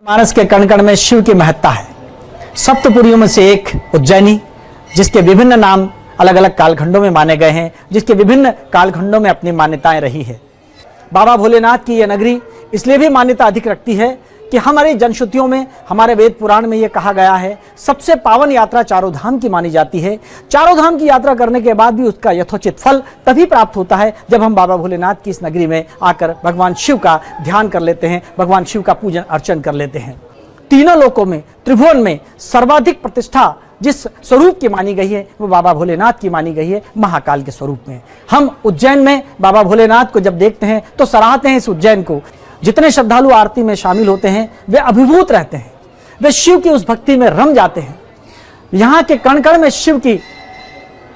मानस के कण कण में शिव की महत्ता है। सप्तपुरियों में से एक उज्जैनी, जिसके विभिन्न नाम अलग अलग कालखंडों में माने गए हैं, जिसके विभिन्न कालखंडों में अपनी मान्यताएं रही है। बाबा भोलेनाथ की यह नगरी इसलिए भी मान्यता अधिक रखती है कि हमारी जनश्रुतियों में, हमारे वेद पुराण में यह कहा गया है, सबसे पावन यात्रा चारों धाम की मानी जाती है। चारों धाम की यात्रा करने के बाद भी उसका यथोचित फल तभी प्राप्त होता है जब हम बाबा भोलेनाथ की इस नगरी में आकर भगवान शिव का ध्यान कर लेते हैं, भगवान शिव का पूजन अर्चन कर लेते हैं। तीनों लोकों में, त्रिभुवन में सर्वाधिक प्रतिष्ठा जिस स्वरूप की मानी गई है वो बाबा भोलेनाथ की मानी गई है, महाकाल के स्वरूप में। हम उज्जैन में बाबा भोलेनाथ को जब देखते हैं तो सराहते हैं इस उज्जैन को। जितने श्रद्धालु आरती में शामिल होते हैं वे अभिभूत रहते हैं, वे शिव की उस भक्ति में रम जाते हैं। यहाँ के कण कण में शिव की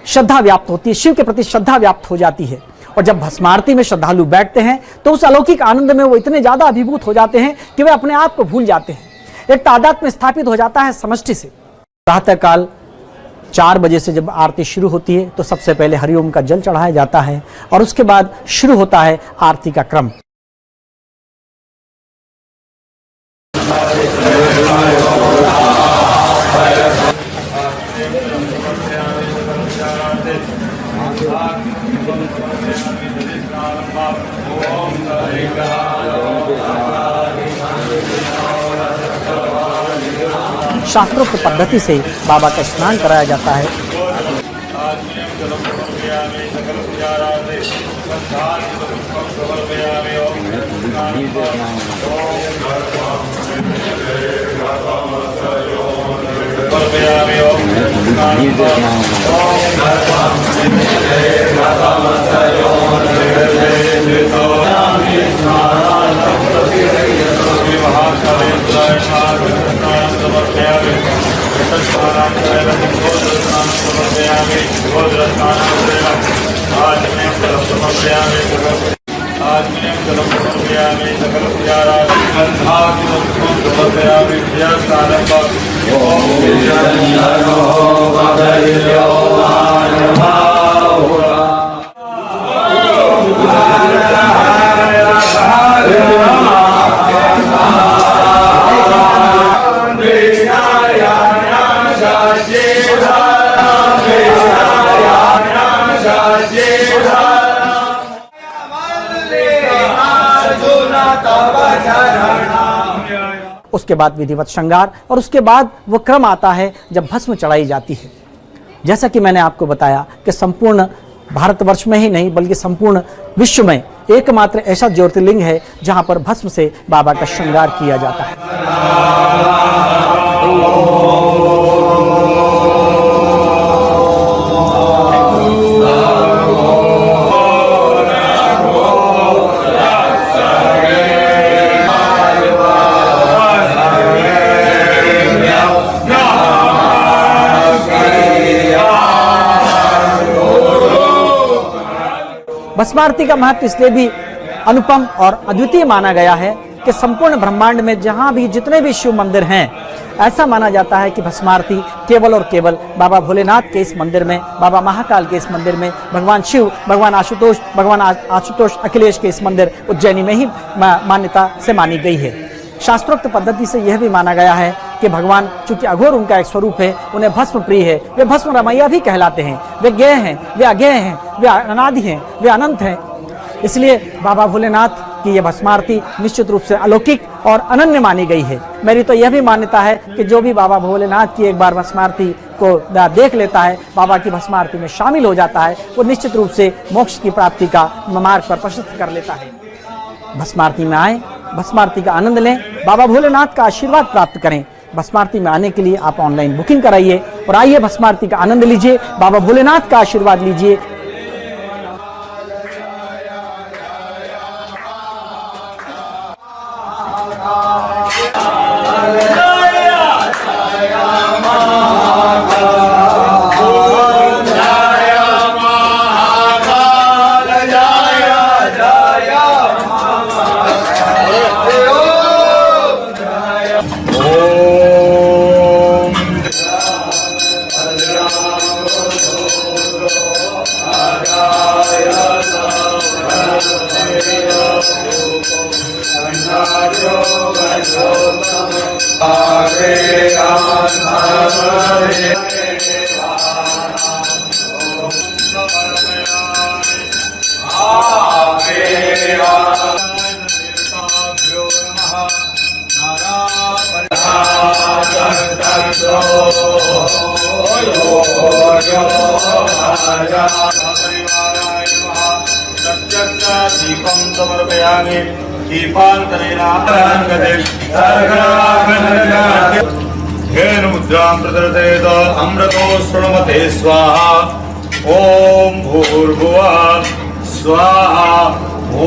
श्रद्धा व्याप्त होती है, शिव के प्रति श्रद्धा व्याप्त हो जाती है। और जब भस्म आरती में श्रद्धालु बैठते हैं तो उस अलौकिक आनंद में वो इतने ज्यादा अभिभूत हो जाते हैं कि वे अपने आप को भूल जाते हैं। एक तादाद में स्थापित हो जाता है समष्टि से। प्रातःकाल 4 बजे से जब आरती शुरू होती है तो सबसे पहले हरिओम का जल चढ़ाया जाता है और उसके बाद शुरू होता है आरती का क्रम। शास्त्रोक्त पद्धति से बाबा का स्नान कराया जाता है। उसके बाद विधिवत श्रृंगार और उसके बाद वो क्रम आता है जब भस्म चढ़ाई जाती है। जैसा कि मैंने आपको बताया कि संपूर्ण भारतवर्ष में ही नहीं बल्कि संपूर्ण विश्व में एकमात्र ऐसा ज्योतिर्लिंग है जहां पर भस्म से बाबा का श्रृंगार किया जाता है। भस्म आरती का महत्व इसलिए भी अनुपम और अद्वितीय माना गया है कि संपूर्ण ब्रह्मांड में जहां भी जितने भी शिव मंदिर हैं, ऐसा माना जाता है कि भस्म आरती केवल और केवल बाबा भोलेनाथ के इस मंदिर में, बाबा महाकाल के इस मंदिर में, भगवान शिव, भगवान आशुतोष अखिलेश के इस मंदिर उज्जैनी में ही मान्यता से मानी गई है। शास्त्रोक्त पद्धति से यह भी माना गया है कि भगवान चूंकि अघोर उनका एक स्वरूप है, उन्हें भस्म प्रिय है, वे भस्म रमैया भी कहलाते हैं। वे ज्ञेय हैं, वे अज्ञेय हैं, वे अनादि हैं, वे अनंत हैं। इसलिए बाबा भोलेनाथ की यह भस्म आरती निश्चित रूप से अलौकिक और अनन्य मानी गई है। मेरी तो यह भी मान्यता है कि जो भी बाबा भोलेनाथ की एक बार भस्म आरती को देख लेता है, बाबा की भस्म आरती में शामिल हो जाता है, वो निश्चित रूप से मोक्ष की प्राप्ति का मार्ग पर प्रशस्त कर लेता है। भस्म आरती में आए, भस्म आरती का आनंद लें, बाबा भोलेनाथ का आशीर्वाद प्राप्त करें। भस्म आरती में आने के लिए आप ऑनलाइन बुकिंग कराइए और आइए भस्म आरती का आनंद लीजिए, बाबा भोलेनाथ का आशीर्वाद लीजिए। दीपं समर्पयामि दीपान्तरेण मुद्रां प्रदर्शयेत अमृतो शृण्वते स्वाहा ॐ भूर्भुवः स्वाहा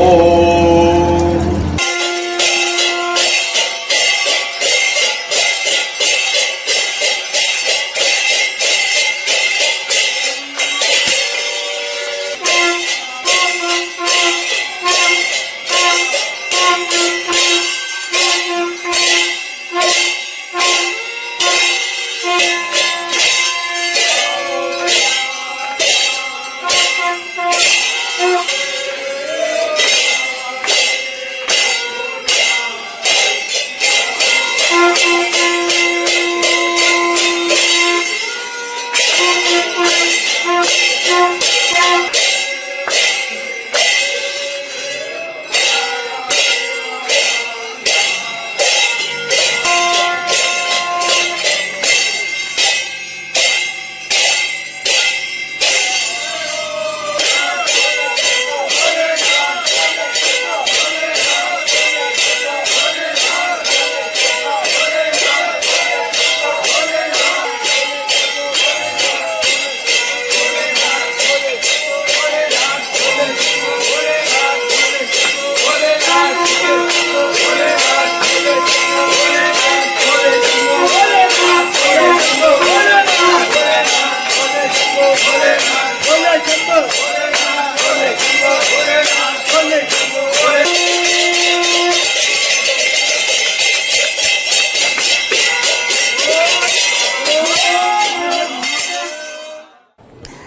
ॐ।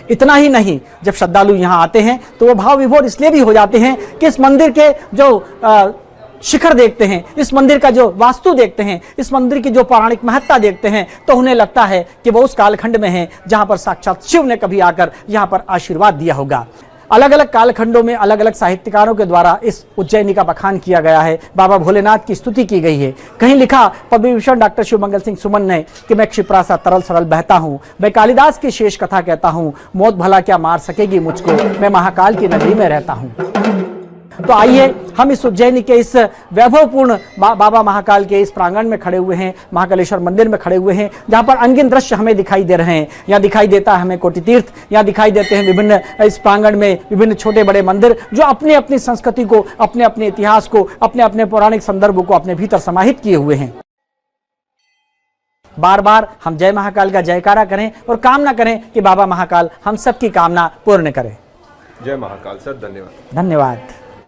इतना ही नहीं, जब श्रद्धालु यहाँ आते हैं तो वो भाव विभोर इसलिए भी हो जाते हैं कि इस मंदिर के जो शिखर देखते हैं, इस मंदिर का जो वास्तु देखते हैं, इस मंदिर की जो पौराणिक महत्ता देखते हैं, तो उन्हें लगता है कि वो उस कालखंड में हैं जहाँ पर साक्षात शिव ने कभी आकर यहाँ पर आशीर्वाद दिया होगा। अलग अलग कालखंडों में अलग अलग साहित्यकारों के द्वारा इस उज्जैनी का बखान किया गया है, बाबा भोलेनाथ की स्तुति की गई है। कहीं लिखा पद्म विभूषण डॉक्टर शिव मंगल सिंह सुमन ने कि मैं क्षिप्रा सा तरल सरल बहता हूँ, मैं कालिदास की शेष कथा कहता हूँ, मौत भला क्या मार सकेगी मुझको, मैं महाकाल की नगरी में रहता हूँ। तो आइए हम इस उज्जैनी के इस वैभवपूर्ण बाबा महाकाल के इस प्रांगण में खड़े हुए हैं, महाकालेश्वर मंदिर में खड़े हुए हैं, जहां पर अनगिनत दृश्य हमें दिखाई दे रहे हैं। यहाँ दिखाई देता है हमें कोटि तीर्थ, यहाँ दिखाई देते हैं विभिन्न इस प्रांगण में विभिन्न छोटे बड़े मंदिर जो अपने अपनी संस्कृति को, अपने अपने इतिहास को, अपने अपने पौराणिक संदर्भ को अपने भीतर समाहित किए हुए हैं। बार बार हम जय महाकाल का जयकारा करें और कामना करें कि बाबा महाकाल हम सबकी कामना पूर्ण करें। जय महाकाल सर, धन्यवाद। धन्यवाद।